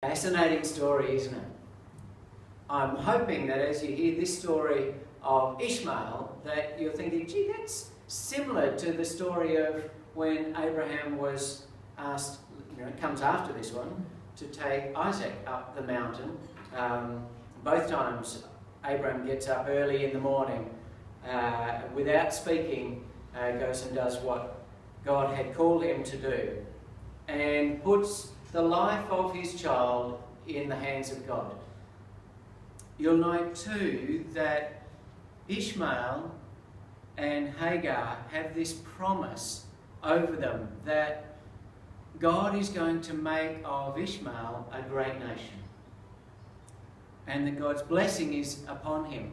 Fascinating story, isn't it? I'm hoping that as you hear this story of Ishmael, that you're thinking, gee, that's similar to the story of when Abraham was asked, it comes after this one, to take Isaac up the mountain. Both times Abraham gets up early in the morning, without speaking, goes and does what God had called him to do, and puts the life of his child in the hands of God. You'll note too that Ishmael and Hagar have this promise over them that God is going to make of Ishmael a great nation, and that God's blessing is upon him,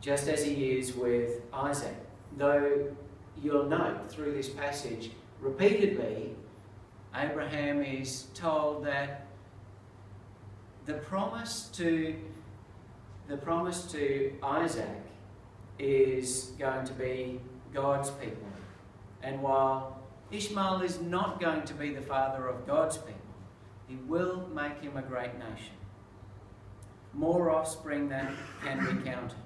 just as he is with Isaac. Though you'll note through this passage, repeatedly, Abraham is told that the promise to Isaac is going to be God's people. And while Ishmael is not going to be the father of God's people, he will make him a great nation. More offspring than can be counted.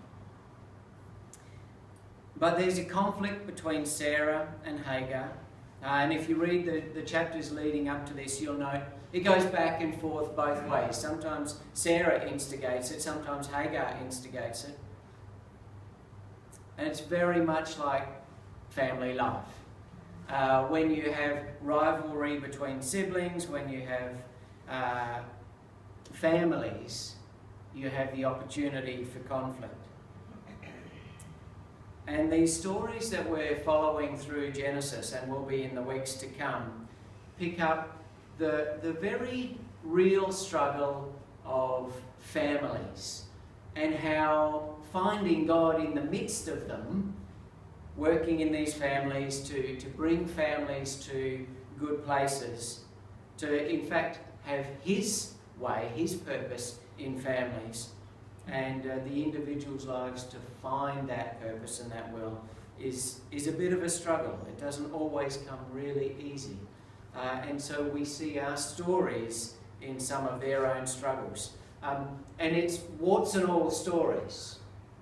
But there's a conflict between Sarah and Hagar. And if you read the chapters leading up to this, you'll note it goes back and forth both ways. Sometimes Sarah instigates it, sometimes Hagar instigates it. And it's very much like family life. When you have rivalry between siblings, when you have families, you have the opportunity for conflict. And these stories that we're following through Genesis, and will be in the weeks to come, pick up the very real struggle of families, and how finding God in the midst of them, working in these families to bring families to good places, to in fact have His way, His purpose in families, and the individual's lives to find that purpose and that will is a bit of a struggle. It doesn't always come really easy. And so we see our stories in some of their own struggles. And it's warts and all stories.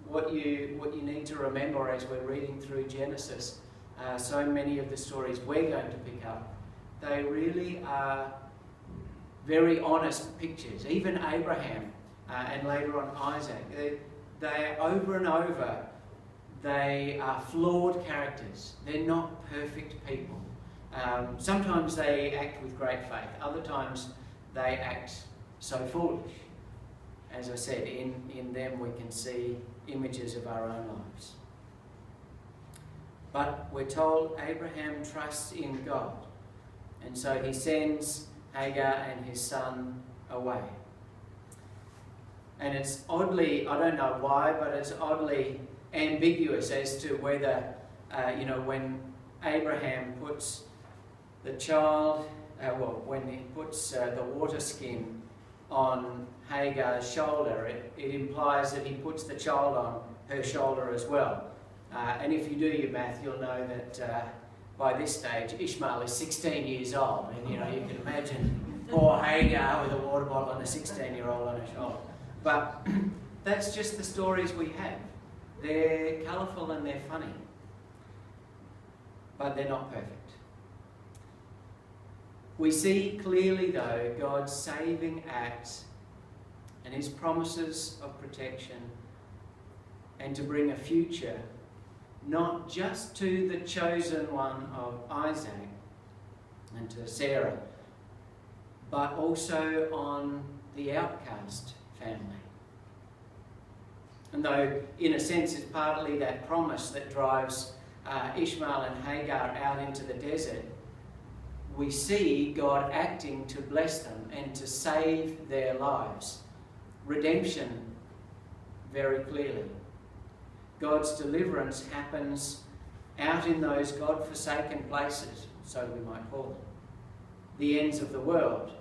What you need to remember as we're reading through Genesis, so many of the stories we're going to pick up, they really are very honest pictures. Even Abraham, and later on Isaac, they are over and over, they are flawed characters. They're not perfect people. Sometimes they act with great faith. Other times they act so foolish. As I said, in them we can see images of our own lives. But we're told Abraham trusts in God. And so he sends Hagar and his son away. And it's oddly, I don't know why, but it's oddly ambiguous as to whether, when Abraham puts the child, when he puts the water skin on Hagar's shoulder, it implies that he puts the child on her shoulder as well. And if you do your math, you'll know that by this stage, Ishmael is 16 years old. And, you can imagine poor Hagar with a water bottle and a 16-year-old on her shoulder. But that's just the stories we have. They're colourful and they're funny. But they're not perfect. We see clearly, though, God's saving acts and His promises of protection, and to bring a future, not just to the chosen one of Isaac and to Sarah, but also on the outcast family. And though, in a sense, it's partly that promise that drives Ishmael and Hagar out into the desert, we see God acting to bless them and to save their lives. Redemption, very clearly. God's deliverance happens out in those God-forsaken places, so we might call them, the ends of the world,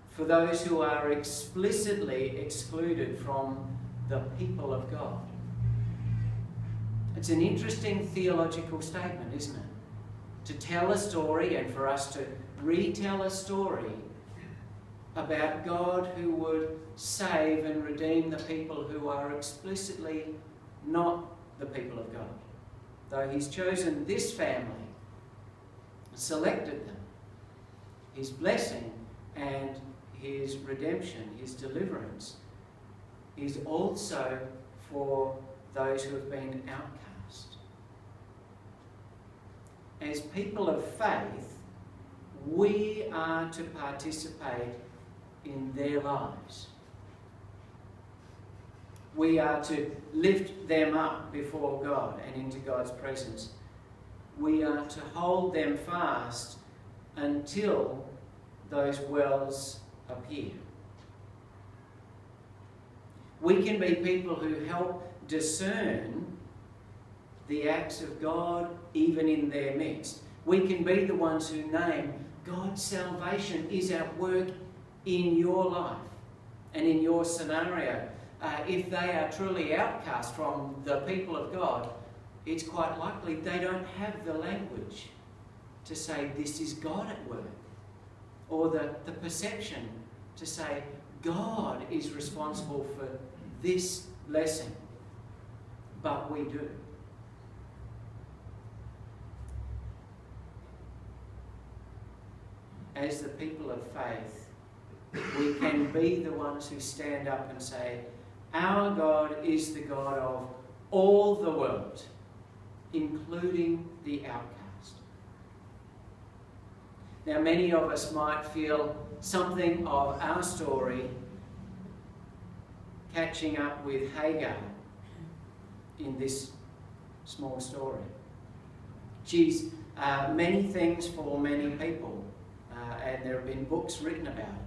for those who are explicitly excluded from the people of God. It's an interesting theological statement, isn't it? To tell a story and for us to retell a story about God who would save and redeem the people who are explicitly not the people of God. Though he's chosen this family, selected them, his blessing and his redemption, his deliverance, is also for those who have been outcast. As people of faith, we are to participate in their lives. We are to lift them up before God and into God's presence. We are to hold them fast until those wells appear. We can be people who help discern the acts of God even in their midst. We can be the ones who name God's salvation is at work in your life and in your scenario. If they are truly outcast from the people of God, it's quite likely they don't have the language to say this is God at work, or the perception to say God is responsible for this blessing. But we do. As the people of faith, we can be the ones who stand up and say, our God is the God of all the world, including the outcast. Now, many of us might feel something of our story catching up with Hagar in this small story. She's many things for many people, and there have been books written about it.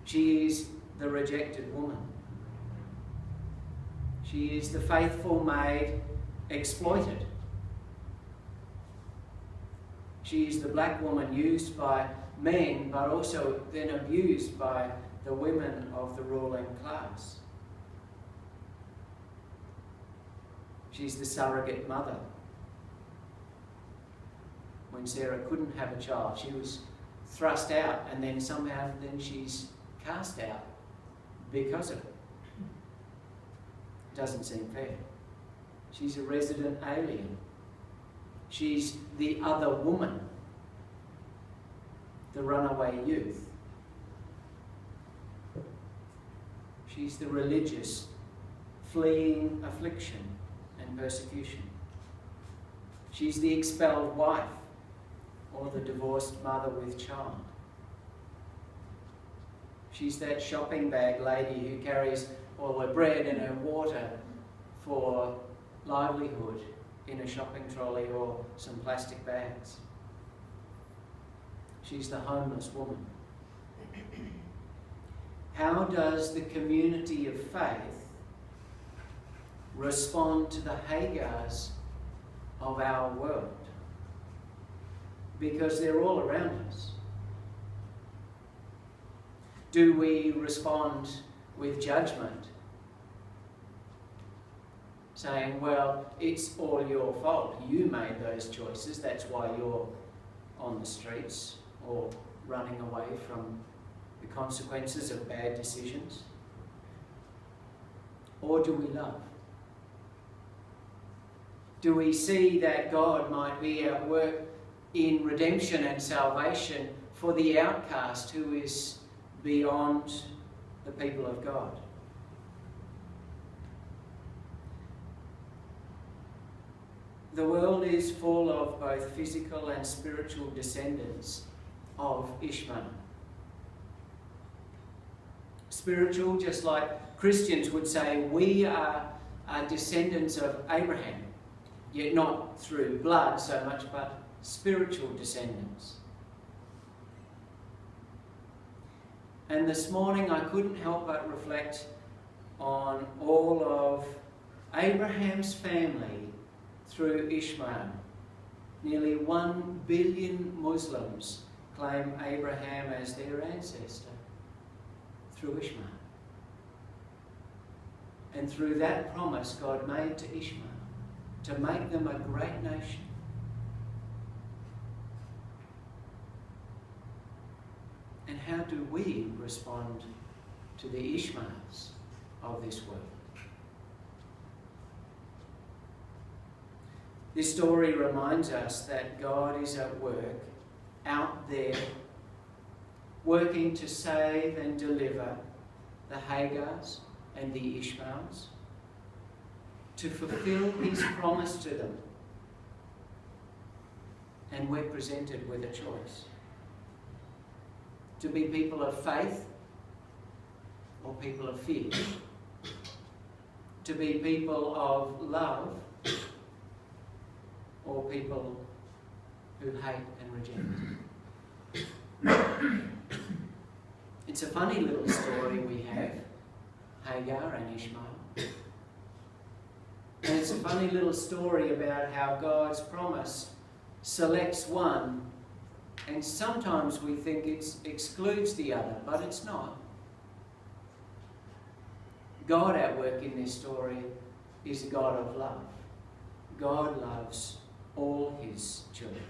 She is the rejected woman. She is the faithful maid exploited. She is the black woman used by men, but also then abused by the women of the ruling class. She's the surrogate mother. When Sarah couldn't have a child, she was thrust out, and then somehow she's cast out because of it. Doesn't seem fair. She's a resident alien. She's the other woman, the runaway youth. She's the religious fleeing affliction and persecution. She's the expelled wife or the divorced mother with child. She's that shopping bag lady who carries all her bread and her water for livelihood in a shopping trolley or some plastic bags. She's the homeless woman. How does the community of faith respond to the Hagars of our world? Because they're all around us. Do we respond with judgment, saying, well, it's all your fault. You made those choices. That's why you're on the streets or running away from the consequences of bad decisions? Or do we love? Do we see that God might be at work in redemption and salvation for the outcast who is beyond the people of God? The world is full of both physical and spiritual descendants of Ishmael. Spiritual, just like Christians would say, we are descendants of Abraham, yet not through blood so much, but spiritual descendants. And this morning I couldn't help but reflect on all of Abraham's family through Ishmael. Nearly 1 billion Muslims claim Abraham as their ancestor through Ishmael. And through that promise God made to Ishmael to make them a great nation, And how do we respond to the Ishmaels of this world? This story reminds us that God is at work out there, working to save and deliver the Hagars and the Ishmaels, to fulfill his promise to them. And we're presented with a choice: to be people of faith or people of fear, to be people of love or people who hate and reject. It's a funny little story we have, Hagar and Ishmael. And it's a funny little story about how God's promise selects one, and sometimes we think it excludes the other, but it's not. God at work in this story is a God of love. God loves all his children.